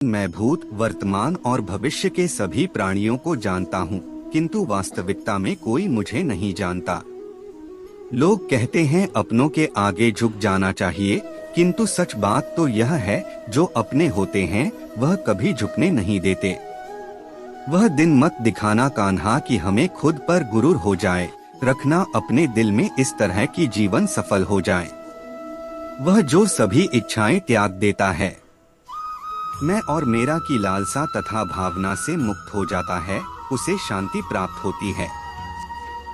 मैं भूत, वर्तमान और भविष्य के सभी प्राणियों को जानता हूँ, किंतु वास्तविकता में कोई मुझे नहीं जानता। लोग कहते हैं अपनों के आगे झुक जाना चाहिए, किंतु सच बात तो यह है जो अपने होते हैं वह कभी झुकने नहीं देते। वह दिन मत दिखाना कान्हा कि हमें खुद पर गुरूर हो जाए, रखना अपने दिल में इस तरह की जीवन सफल हो जाए। वह जो सभी इच्छाएं त्याग देता है, मैं और मेरा की लालसा तथा भावना से मुक्त हो जाता है, उसे शांति प्राप्त होती है।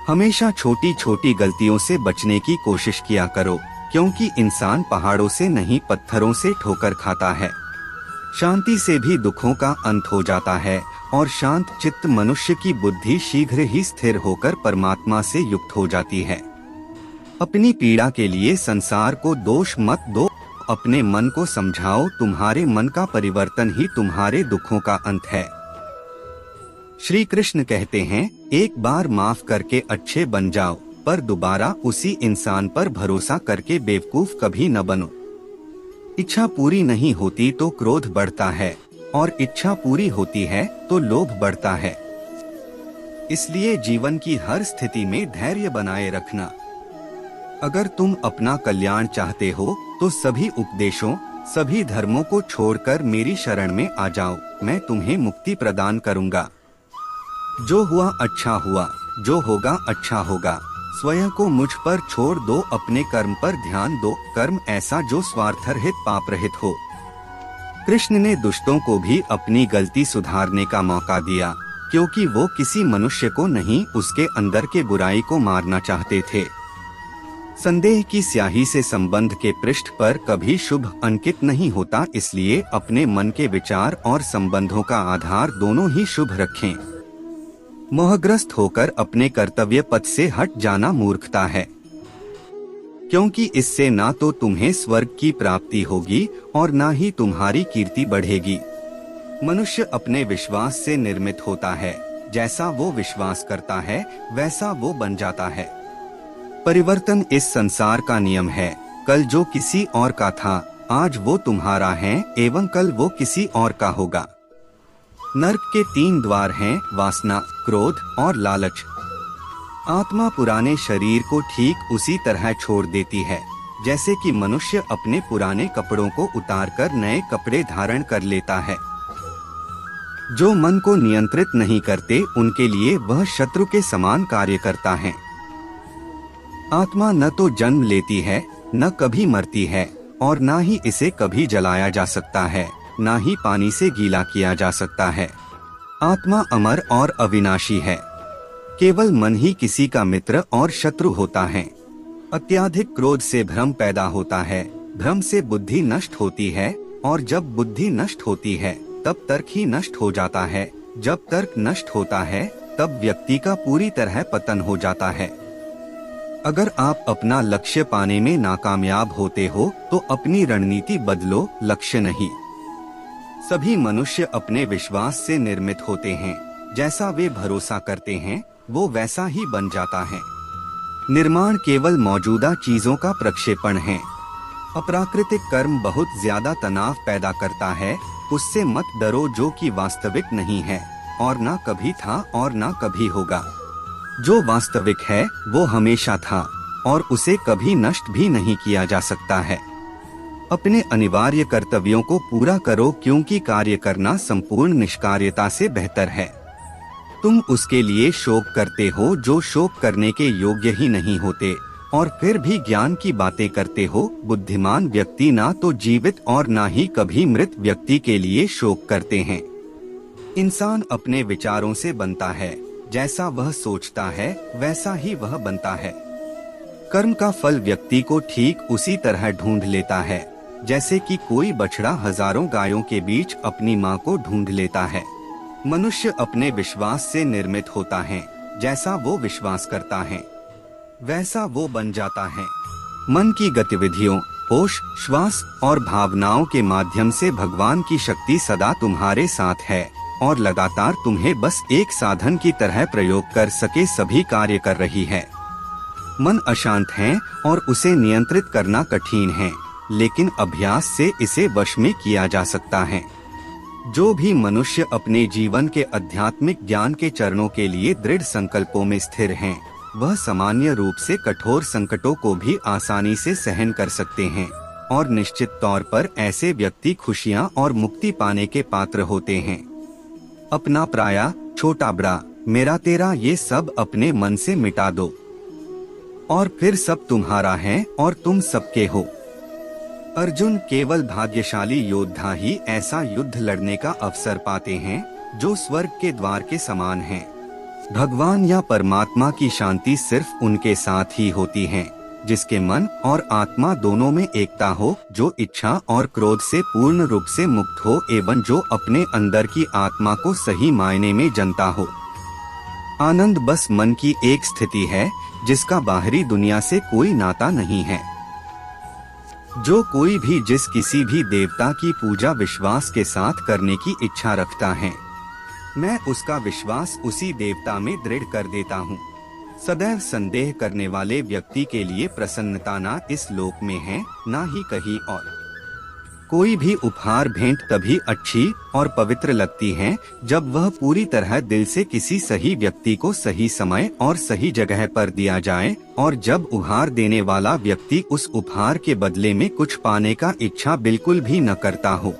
हमेशा छोटी छोटी गलतियों से बचने की कोशिश किया करो, क्योंकि इंसान पहाड़ों से नहीं पत्थरों से ठोकर खाता है। शांति से भी दुखों का अंत हो जाता है और शांत चित्त मनुष्य की बुद्धि शीघ्र ही स्थिर होकर परमात्मा से युक्त हो जाती है। अपनी पीड़ा के लिए संसार को दोष मत दो, अपने मन को समझाओ, तुम्हारे मन का परिवर्तन ही तुम्हारे दुखों का अंत है। श्री कृष्ण कहते हैं, एक बार माफ करके अच्छे बन जाओ, पर दोबारा उसी इंसान पर भरोसा करके बेवकूफ कभी न बनो। इच्छा पूरी नहीं होती तो क्रोध बढ़ता है, और इच्छा पूरी होती है तो लोभ बढ़ता है। इसलिए जीवन की हर स्थिति में धैर्य बनाए रखना। अगर तुम अपना कल्याण चाहते हो तो सभी उपदेशों, सभी धर्मों को छोड़कर मेरी शरण में आ जाओ, मैं तुम्हें मुक्ति प्रदान करूंगा। जो हुआ अच्छा हुआ, जो होगा अच्छा होगा। स्वयं को मुझ पर छोड़ दो, अपने कर्म पर ध्यान दो, कर्म ऐसा जो स्वार्थरहित पाप रहित हो। कृष्ण ने दुष्टों को भी अपनी गलती सुधारने का मौका दिया, क्योंकि वो किसी मनुष्य को नहीं, उसके अंदर के बुराई को मारना चाहते थे। संदेह की स्याही से संबंध के पृष्ठ पर कभी शुभ अंकित नहीं होता, इसलिए अपने मन के विचार और संबंधों का आधार दोनों ही शुभ रखें। मोहग्रस्त होकर अपने कर्तव्य पथ से हट जाना मूर्खता है, क्योंकि इससे ना तो तुम्हें स्वर्ग की प्राप्ति होगी और ना ही तुम्हारी कीर्ति बढ़ेगी। मनुष्य अपने विश्वास से निर्मित होता है, जैसा वो विश्वास करता है वैसा वो बन जाता है। परिवर्तन इस संसार का नियम है। कल जो किसी और का था, आज वो तुम्हारा है एवं कल वो किसी और का होगा। नर्क के 3 द्वार हैं, वासना, क्रोध और लालच। आत्मा पुराने शरीर को ठीक उसी तरह छोड़ देती है, जैसे कि मनुष्य अपने पुराने कपड़ों को उतारकर नए कपड़े धारण कर लेता है। जो मन को नियंत्रित नहीं करते, उनके लिए वह शत्रु के समान कार्य करता है। आत्मा न तो जन्म लेती है, न कभी मरती है, और न ही इसे कभी जलाया जा सकता है, न ही पानी से गीला किया जा सकता है। आत्मा अमर और अविनाशी है। केवल मन ही किसी का मित्र और शत्रु होता है। अत्याधिक क्रोध से भ्रम पैदा होता है, भ्रम से बुद्धि नष्ट होती है, और जब बुद्धि नष्ट होती है तब तर्क ही नष्ट हो जाता है। जब तर्क नष्ट होता है तब व्यक्ति का पूरी तरह पतन हो जाता है। अगर आप अपना लक्ष्य पाने में नाकामयाब होते हो तो अपनी रणनीति बदलो, लक्ष्य नहीं। सभी मनुष्य अपने विश्वास से निर्मित होते हैं, जैसा वे भरोसा करते हैं वो वैसा ही बन जाता है। निर्माण केवल मौजूदा चीजों का प्रक्षेपण है। अप्राकृतिक कर्म बहुत ज्यादा तनाव पैदा करता है, उससे मत डरो जो कि वास्तविक नहीं है, और ना कभी था और ना कभी होगा। जो वास्तविक है वो हमेशा था और उसे कभी नष्ट भी नहीं किया जा सकता है। अपने अनिवार्य कर्तव्यों को पूरा करो, क्योंकि कार्य करना संपूर्ण निष्कार्यता से बेहतर है। तुम उसके लिए शोक करते हो जो शोक करने के योग्य ही नहीं होते, और फिर भी ज्ञान की बातें करते हो। बुद्धिमान व्यक्ति ना तो जीवित और ना ही कभी मृत व्यक्ति के लिए शोक करते हैं। इंसान अपने विचारों से बनता है, जैसा वह सोचता है वैसा ही वह बनता है। कर्म का फल व्यक्ति को ठीक उसी तरह ढूंढ लेता है, जैसे कि कोई बछड़ा हजारों गायों के बीच अपनी माँ को ढूंढ लेता है। मनुष्य अपने विश्वास से निर्मित होता है, जैसा वो विश्वास करता है वैसा वो बन जाता है। मन की गतिविधियों, होश, श्वास और भावनाओं के माध्यम से भगवान की शक्ति सदा तुम्हारे साथ है और लगातार तुम्हें बस एक साधन की तरह प्रयोग कर सके सभी कार्य कर रही है। मन अशांत है और उसे नियंत्रित करना कठिन है, लेकिन अभ्यास से इसे वश में किया जा सकता है। जो भी मनुष्य अपने जीवन के आध्यात्मिक ज्ञान के चरणों के लिए दृढ़ संकल्पों में स्थिर हैं, वह सामान्य रूप से कठोर संकटों को भी आसानी से सहन कर सकते हैं और निश्चित तौर पर ऐसे व्यक्ति खुशियां और मुक्ति पाने के पात्र होते हैं। अपना पराया, छोटा बड़ा, मेरा तेरा, ये सब अपने मन से मिटा दो और फिर सब तुम्हारा है और तुम सबके हो। अर्जुन, केवल भाग्यशाली योद्धा ही ऐसा युद्ध लड़ने का अवसर पाते हैं जो स्वर्ग के द्वार के समान है। भगवान या परमात्मा की शांति सिर्फ उनके साथ ही होती है जिसके मन और आत्मा दोनों में एकता हो, जो इच्छा और क्रोध से पूर्ण रूप से मुक्त हो एवं जो अपने अंदर की आत्मा को सही मायने में जानता हो। आनंद बस मन की एक स्थिति है जिसका बाहरी दुनिया से कोई नाता नहीं है। जो कोई भी जिस किसी भी देवता की पूजा विश्वास के साथ करने की इच्छा रखता है, मैं उसका विश्वास उसी देवता में दृढ़ कर देता हूँ। सदैव संदेह करने वाले व्यक्ति के लिए प्रसन्नता ना इस लोक में है ना ही कहीं और। कोई भी उपहार भेंट तभी अच्छी और पवित्र लगती है जब वह पूरी तरह दिल से किसी सही व्यक्ति को सही समय और सही जगह पर दिया जाए और जब उपहार देने वाला व्यक्ति उस उपहार के बदले में कुछ पाने का इच्छा बिल्कुल भी न करता हो।